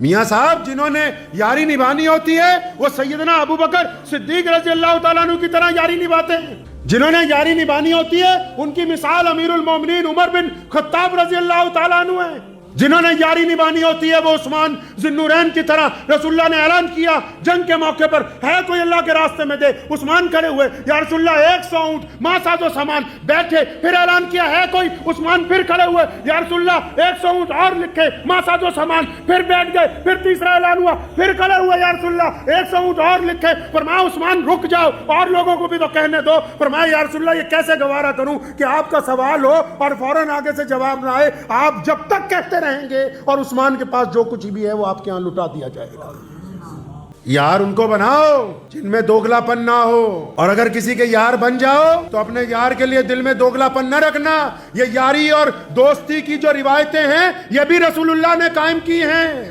मियाँ साहब, जिन्होंने यारी निभानी होती है वो सैयदना अबू बकर सिद्दीक रज़ी अल्लाह तआला अन्हु की तरह यारी निभाते हैं। जिन्होंने यारी निभानी होती है उनकी मिसाल अमीरुल मोमिनीन उमर बिन खत्ताब रज़ी अल्लाह तआला अन्हु है। जिन्होंने यारी निभानी होती है वो उस्मान ज़ुन्नूरैन की तरह, रसूलुल्लाह ने ऐलान किया जंग के मौके पर, है कोई अल्लाह के रास्ते में दे। उस्मान खड़े हुए, या रसूलुल्लाह 100 ऊंट मां साजो सामान, बैठे, फिर ऐलान किया है कोई, उस्मान फिर खड़े हुए, या रसूलुल्लाह 100 ऊंट और लिखे मां साजो सामान, फिर बैठ गए, फिर तीसरा ऐलान हुआ, फिर खड़े हुए, या रसूलुल्लाह 100 ऊंट और लिखे। फरमाया उस्मान रुक जाओ और लोगों को भी तो कहने दो। फरमाया या रसूलुल्लाह ये कैसे गवारा करूं कि आपका सवाल हो और फौरन आगे से जवाब ना आए। आप जब तक कहते रहेंगे और उस्मान के पास जो कुछ भी है वो आपके यहां लुटा दिया जाएगा। यार उनको बनाओ जिनमें दोगलापन ना हो, और अगर किसी के यार बन जाओ तो अपने यार के लिए दिल में दोगलापन न रखना। ये यारी और दोस्ती की जो रिवायतें हैं ये भी रसूलुल्लाह ने कायम की हैं।